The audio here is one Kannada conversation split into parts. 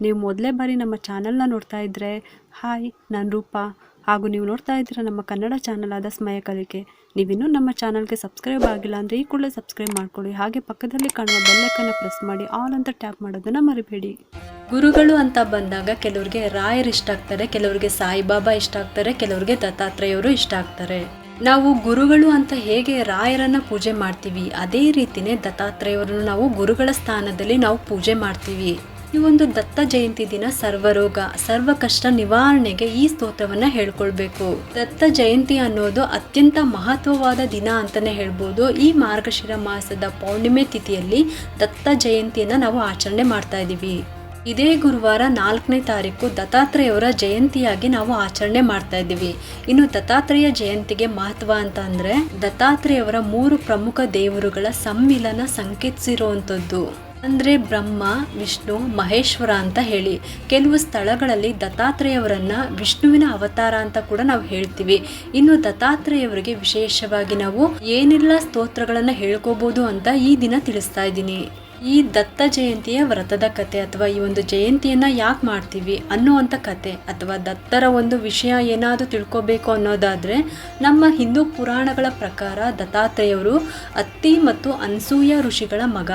ನೀವು ಮೊದಲೇ ಬಾರಿ ನಮ್ಮ ಚಾನಲ್ನ ನೋಡ್ತಾ ಇದ್ದರೆ ಹಾಯ್, ನಾನು ರೂಪಾ. ಹಾಗೂ ನೀವು ನೋಡ್ತಾ ಇದ್ದೀರಾ ನಮ್ಮ ಕನ್ನಡ ಚಾನಲ್ ಆದ ಸ್ಮಯ ಕಲಿಕೆ. ನೀವಿನ್ನೂ ನಮ್ಮ ಚಾನಲ್ಗೆ ಸಬ್ಸ್ಕ್ರೈಬ್ ಆಗಿಲ್ಲ ಅಂದರೆ ಈ ಕೂಡಲೇ ಸಬ್ಸ್ಕ್ರೈಬ್ ಮಾಡ್ಕೊಳ್ಳಿ. ಹಾಗೆ ಪಕ್ಕದಲ್ಲಿ ಕಾಣುವ ಬೆಲ್ಲೈಕನ್ನ ಪ್ರೆಸ್ ಮಾಡಿ ಆಲ್ ಅಂತ ಟ್ಯಾಪ್ ಮಾಡೋದನ್ನು ಮರಿಬೇಡಿ. ಗುರುಗಳು ಅಂತ ಬಂದಾಗ ಕೆಲವರಿಗೆ ರಾಯರು ಇಷ್ಟ ಆಗ್ತಾರೆ, ಕೆಲವರಿಗೆ ಸಾಯಿಬಾಬಾ ಇಷ್ಟ ಆಗ್ತಾರೆ, ಕೆಲವರಿಗೆ ದತ್ತಾತ್ರೇಯವರು ಇಷ್ಟ ಆಗ್ತಾರೆ. ನಾವು ಗುರುಗಳು ಅಂತ ಹೇಗೆ ರಾಯರನ್ನ ಪೂಜೆ ಮಾಡ್ತೀವಿ, ಅದೇ ರೀತಿನೇ ದತ್ತಾತ್ರೇಯರನ್ನು ನಾವು ಗುರುಗಳ ಸ್ಥಾನದಲ್ಲಿ ನಾವು ಪೂಜೆ ಮಾಡ್ತೀವಿ. ಈ ಒಂದು ದತ್ತ ಜಯಂತಿ ದಿನ ಸರ್ವರೋಗ ಸರ್ವ ಕಷ್ಟ ನಿವಾರಣೆಗೆ ಈ ಸ್ತೋತ್ರವನ್ನ ಹೇಳ್ಕೊಳ್ಬೇಕು. ದತ್ತ ಜಯಂತಿ ಅನ್ನೋದು ಅತ್ಯಂತ ಮಹತ್ವವಾದ ದಿನ ಅಂತಾನೆ ಹೇಳ್ಬೋದು. ಈ ಮಾರ್ಗಶಿರ ಮಾಸದ ಪೌರ್ಣಿಮೆ ತಿಥಿಯಲ್ಲಿ ದತ್ತ ಜಯಂತಿಯನ್ನ ನಾವು ಆಚರಣೆ ಮಾಡ್ತಾ ಇದೀವಿ. ಇದೇ ಗುರುವಾರ 4ನೇ ತಾರೀಕು ದತ್ತಾತ್ರೇಯವರ ಜಯಂತಿಯಾಗಿ ನಾವು ಆಚರಣೆ ಮಾಡ್ತಾ ಇದ್ದೀವಿ. ಇನ್ನು ದತ್ತಾತ್ರೇಯ ಜಯಂತಿಗೆ ಮಹತ್ವ ಅಂತ ಅಂದ್ರೆ ದತ್ತಾತ್ರೇಯವರ 3 ಪ್ರಮುಖ ದೇವರುಗಳ ಸಮ್ಮಿಲನ ಸಂಕೇತಿಸಿರುವಂಥದ್ದು. ಅಂದ್ರೆ ಬ್ರಹ್ಮ, ವಿಷ್ಣು, ಮಹೇಶ್ವರ ಅಂತ ಹೇಳಿ. ಕೆಲವು ಸ್ಥಳಗಳಲ್ಲಿ ದತ್ತಾತ್ರೇಯವರನ್ನ ವಿಷ್ಣುವಿನ ಅವತಾರ ಅಂತ ಕೂಡ ನಾವು ಹೇಳ್ತೀವಿ. ಇನ್ನು ದತ್ತಾತ್ರೇಯವರಿಗೆ ವಿಶೇಷವಾಗಿ ನಾವು ಏನೆಲ್ಲ ಸ್ತೋತ್ರಗಳನ್ನ ಹೇಳ್ಕೋಬಹುದು ಅಂತ ಈ ದಿನ ತಿಳಿಸ್ತಾ ಇದ್ದೀನಿ. ಈ ದತ್ತ ಜಯಂತಿಯ ವ್ರತದ ಕತೆ ಅಥವಾ ಈ ಒಂದು ಜಯಂತಿಯನ್ನ ಯಾಕೆ ಮಾಡ್ತೀವಿ ಅನ್ನುವಂಥ ಕತೆ ಅಥವಾ ದತ್ತರ ಒಂದು ವಿಷಯ ಏನಾದರೂ ತಿಳ್ಕೊಬೇಕು ಅನ್ನೋದಾದ್ರೆ, ನಮ್ಮ ಹಿಂದೂ ಪುರಾಣಗಳ ಪ್ರಕಾರ ದತ್ತಾತ್ರೇಯವರು ಅತ್ತಿ ಮತ್ತು ಅನಸೂಯ ಋಷಿಗಳ ಮಗ.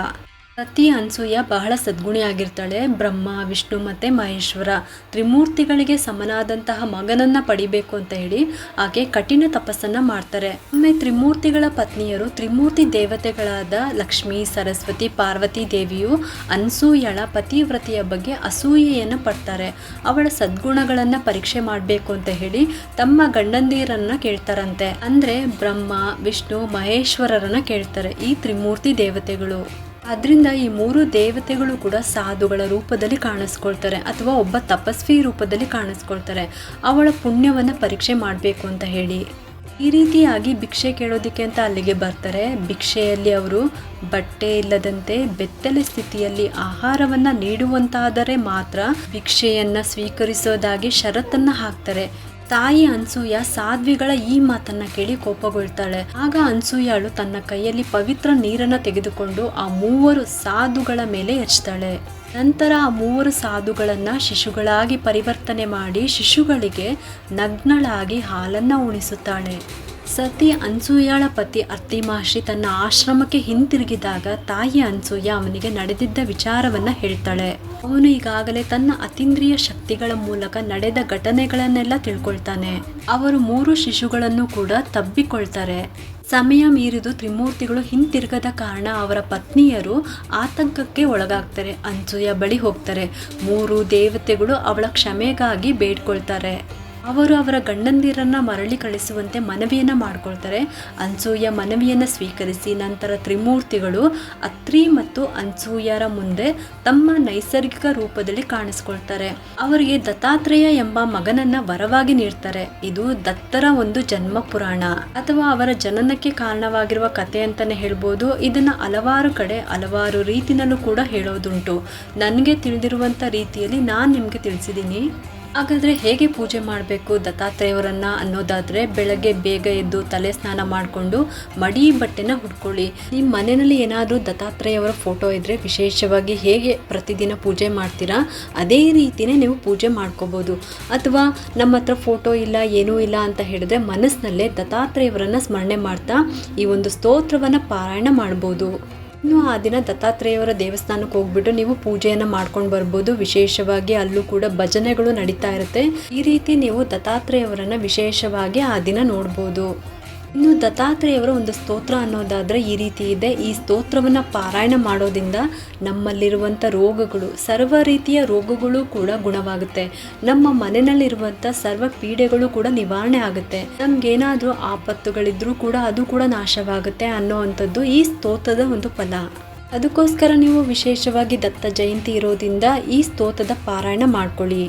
ಸತಿ ಅನಸೂಯ ಬಹಳ ಸದ್ಗುಣಿಯಾಗಿರ್ತಾಳೆ. ಬ್ರಹ್ಮ, ವಿಷ್ಣು ಮತ್ತೆ ಮಹೇಶ್ವರ ತ್ರಿಮೂರ್ತಿಗಳಿಗೆ ಸಮನಾದಂತಹ ಮಗನನ್ನ ಪಡಿಬೇಕು ಅಂತ ಹೇಳಿ ಆಕೆ ಕಠಿಣ ತಪಸ್ಸನ್ನ ಮಾಡ್ತಾರೆ. ಒಮ್ಮೆ ತ್ರಿಮೂರ್ತಿಗಳ ಪತ್ನಿಯರು ತ್ರಿಮೂರ್ತಿ ದೇವತೆಗಳಾದ ಲಕ್ಷ್ಮಿ, ಸರಸ್ವತಿ, ಪಾರ್ವತಿ ದೇವಿಯು ಅನಸೂಯಳ ಪತಿವ್ರತೆಯ ಬಗ್ಗೆ ಅಸೂಯೆಯನ್ನು ಪಡ್ತಾರೆ. ಅವಳ ಸದ್ಗುಣಗಳನ್ನ ಪರೀಕ್ಷೆ ಮಾಡಬೇಕು ಅಂತ ಹೇಳಿ ತಮ್ಮ ಗಂಡಂದಿರನ್ನ ಕೇಳ್ತಾರಂತೆ. ಅಂದ್ರೆ ಬ್ರಹ್ಮ, ವಿಷ್ಣು, ಮಹೇಶ್ವರರನ್ನ ಕೇಳ್ತಾರೆ ಈ ತ್ರಿಮೂರ್ತಿ ದೇವತೆಗಳು. ಅದರಿಂದ ಈ 3 ದೇವತೆಗಳು ಕೂಡ ಸಾಧುಗಳ ರೂಪದಲ್ಲಿ ಕಾಣಿಸ್ಕೊಳ್ತಾರೆ ಅಥವಾ ಒಬ್ಬ ತಪಸ್ವಿ ರೂಪದಲ್ಲಿ ಕಾಣಿಸ್ಕೊಳ್ತಾರೆ. ಅವಳ ಪುಣ್ಯವನ್ನು ಪರೀಕ್ಷೆ ಮಾಡಬೇಕು ಅಂತ ಹೇಳಿ ಈ ರೀತಿಯಾಗಿ ಭಿಕ್ಷೆ ಕೇಳೋದಿಕ್ಕೆ ಅಂತ ಅಲ್ಲಿಗೆ ಬರ್ತಾರೆ. ಭಿಕ್ಷೆಯಲ್ಲಿ ಅವರು ಬಟ್ಟೆ ಇಲ್ಲದಂತೆ ಬೆತ್ತಲೆ ಸ್ಥಿತಿಯಲ್ಲಿ ಆಹಾರವನ್ನ ನೀಡುವಂತಾದರೆ ಮಾತ್ರ ಭಿಕ್ಷೆಯನ್ನ ಸ್ವೀಕರಿಸೋದಾಗಿ ಷರತ್ತನ್ನ ಹಾಕ್ತಾರೆ. ತಾಯಿ ಅನಸೂಯ ಸಾಧ್ವಿಗಳ ಈ ಮಾತನ್ನ ಕೇಳಿ ಕೋಪಗೊಳ್ತಾಳೆ. ಆಗ ಅನಸೂಯಳು ತನ್ನ ಕೈಯಲ್ಲಿ ಪವಿತ್ರ ನೀರನ್ನ ತೆಗೆದುಕೊಂಡು ಆ 3 ಸಾಧುಗಳ ಮೇಲೆ ಎರಚ್ತಾಳೆ. ನಂತರ ಆ 3 ಸಾಧುಗಳನ್ನ ಶಿಶುಗಳಾಗಿ ಪರಿವರ್ತನೆ ಮಾಡಿ ಶಿಶುಗಳಿಗೆ ನಗ್ನಳಾಗಿ ಹಾಲನ್ನ ಉಣಿಸುತ್ತಾಳೆ. ಸತಿ ಅನಸೂಯಳ ಪತಿ ಅರ್ತಿ ಮಹರ್ಷಿ ತನ್ನ ಆಶ್ರಮಕ್ಕೆ ಹಿಂತಿರುಗಿದಾಗ ತಾಯಿ ಅನಸೂಯ ಅವನಿಗೆ ನಡೆದಿದ್ದ ವಿಚಾರವನ್ನ ಹೇಳ್ತಾಳೆ. ಅವನು ಈಗಾಗಲೇ ತನ್ನ ಅತೀಂದ್ರಿಯ ಶಕ್ತಿಗಳ ಮೂಲಕ ನಡೆದ ಘಟನೆಗಳನ್ನೆಲ್ಲ ತಿಳ್ಕೊಳ್ತಾನೆ. ಅವರು 3 ಶಿಶುಗಳನ್ನು ಕೂಡ ತಬ್ಬಿಕೊಳ್ತಾರೆ. ಸಮಯ ಮೀರಿದು ತ್ರಿಮೂರ್ತಿಗಳು ಹಿಂತಿರುಗದ ಕಾರಣ ಅವರ ಪತ್ನಿಯರು ಆತಂಕಕ್ಕೆ ಒಳಗಾಗ್ತಾರೆ. ಅನಸೂಯ ಬಳಿ ಹೋಗ್ತಾರೆ. 3 ದೇವತೆಗಳು ಅವಳ ಕ್ಷಮೆಗಾಗಿ ಬೇಡ್ಕೊಳ್ತಾರೆ. ಅವರು ಅವರ ಗಂಡಂದಿರನ್ನ ಮರಳಿ ಕಳಿಸುವಂತೆ ಮನವಿಯನ್ನ ಮಾಡ್ಕೊಳ್ತಾರೆ. ಅನಸೂಯ ಮನವಿಯನ್ನ ಸ್ವೀಕರಿಸಿ ನಂತರ ತ್ರಿಮೂರ್ತಿಗಳು ಅತ್ರಿ ಮತ್ತು ಅನಸೂಯರ ಮುಂದೆ ತಮ್ಮ ನೈಸರ್ಗಿಕ ರೂಪದಲ್ಲಿ ಕಾಣಿಸ್ಕೊಳ್ತಾರೆ. ಅವರಿಗೆ ದತ್ತಾತ್ರೇಯ ಎಂಬ ಮಗನನ್ನ ವರವಾಗಿ ನೀಡ್ತಾರೆ. ಇದು ದತ್ತರ ಒಂದು ಜನ್ಮ ಪುರಾಣ ಅಥವಾ ಅವರ ಜನನಕ್ಕೆ ಕಾರಣವಾಗಿರುವ ಕಥೆ ಅಂತಾನೆ ಹೇಳ್ಬೋದು. ಇದನ್ನ ಹಲವಾರು ಕಡೆ ಹಲವಾರು ರೀತಿನಲ್ಲೂ ಕೂಡ ಹೇಳೋದುಂಟು. ನನಗೆ ತಿಳಿದಿರುವಂತ ರೀತಿಯಲ್ಲಿ ನಾನು ನಿಮ್ಗೆ ತಿಳಿಸಿದ್ದೀನಿ. ಹಾಗಾದರೆ ಹೇಗೆ ಪೂಜೆ ಮಾಡಬೇಕು ದತ್ತಾತ್ರೇಯವರನ್ನ ಅನ್ನೋದಾದರೆ, ಬೆಳಗ್ಗೆ ಬೇಗ ಎದ್ದು ತಲೆ ಸ್ನಾನ ಮಾಡಿಕೊಂಡು ಮಡಿ ಬಟ್ಟೆನ ಹುಡ್ಕೊಳ್ಳಿ. ನಿಮ್ಮ ಮನೆಯಲ್ಲಿ ಏನಾದರೂ ದತ್ತಾತ್ರೇಯವರ ಫೋಟೋ ಇದ್ದರೆ ವಿಶೇಷವಾಗಿ ಹೇಗೆ ಪ್ರತಿದಿನ ಪೂಜೆ ಮಾಡ್ತೀರಾ ಅದೇ ರೀತಿಯೇ ನೀವು ಪೂಜೆ ಮಾಡ್ಕೋಬೋದು. ಅಥವಾ ನಮ್ಮ ಹತ್ರ ಫೋಟೋ ಇಲ್ಲ ಏನೂ ಇಲ್ಲ ಅಂತ ಹೇಳಿದ್ರೆ ಮನಸ್ಸಿನಲ್ಲೇ ದತ್ತಾತ್ರೇಯವರನ್ನ ಸ್ಮರಣೆ ಮಾಡ್ತಾ ಈ ಒಂದು ಸ್ತೋತ್ರವನ್ನು ಪಾರಾಯಣ ಮಾಡ್ಬೋದು. ಇನ್ನು ಆ ದಿನ ದತ್ತಾತ್ರೇಯವರ ದೇವಸ್ಥಾನಕ್ಕೆ ಹೋಗ್ಬಿಟ್ಟು ನೀವು ಪೂಜೆಯನ್ನು ಮಾಡ್ಕೊಂಡು ಬರ್ಬೋದು. ವಿಶೇಷವಾಗಿ ಅಲ್ಲೂ ಕೂಡ ಭಜನೆಗಳು ನಡೀತಾ ಇರುತ್ತೆ. ಈ ರೀತಿ ನೀವು ದತ್ತಾತ್ರೇಯವರನ್ನ ವಿಶೇಷವಾಗಿ ಆ ದಿನ ನೋಡ್ಬೋದು. ಇನ್ನು ದತ್ತಾತ್ರೇಯವರ ಒಂದು ಸ್ತೋತ್ರ ಅನ್ನೋದಾದರೆ ಈ ರೀತಿ ಇದೆ. ಈ ಸ್ತೋತ್ರವನ್ನು ಪಾರಾಯಣ ಮಾಡೋದ್ರಿಂದ ನಮ್ಮಲ್ಲಿರುವಂಥ ರೋಗಗಳು, ಸರ್ವ ರೀತಿಯ ರೋಗಗಳು ಕೂಡ ಗುಣವಾಗುತ್ತೆ. ನಮ್ಮ ಮನೆಯಲ್ಲಿರುವಂಥ ಸರ್ವ ಪೀಡೆಗಳು ಕೂಡ ನಿವಾರಣೆ ಆಗುತ್ತೆ. ನಮಗೇನಾದರೂ ಆಪತ್ತುಗಳಿದ್ರೂ ಕೂಡ ಅದು ಕೂಡ ನಾಶವಾಗುತ್ತೆ ಅನ್ನೋವಂಥದ್ದು ಈ ಸ್ತೋತ್ರದ ಒಂದು ಫಲ. ಅದಕ್ಕೋಸ್ಕರ ನೀವು ವಿಶೇಷವಾಗಿ ದತ್ತ ಜಯಂತಿ ಇರೋದ್ರಿಂದ ಈ ಸ್ತೋತ್ರದ ಪಾರಾಯಣ ಮಾಡ್ಕೊಳ್ಳಿ.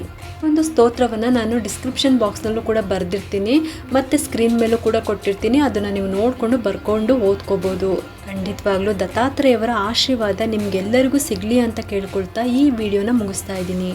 ಒಂದು ಸ್ತೋತ್ರವನ್ನು ನಾನು ಡಿಸ್ಕ್ರಿಪ್ಷನ್ ಬಾಕ್ಸ್ನಲ್ಲೂ ಕೂಡ ಬರೆದಿರ್ತೀನಿ ಮತ್ತು ಸ್ಕ್ರೀನ್ ಮೇಲೂ ಕೂಡ ಕೊಟ್ಟಿರ್ತೀನಿ. ಅದನ್ನು ನೀವು ನೋಡಿಕೊಂಡು ಬರ್ಕೊಂಡು ಓದ್ಕೋಬೋದು. ಖಂಡಿತವಾಗ್ಲೂ ದತ್ತಾತ್ರೇಯವರ ಆಶೀರ್ವಾದ ನಿಮಗೆಲ್ಲರಿಗೂ ಸಿಗಲಿ ಅಂತ ಕೇಳ್ಕೊಳ್ತಾ ಈ ವಿಡಿಯೋನ ಮುಗಿಸ್ತಾ ಇದ್ದೀನಿ.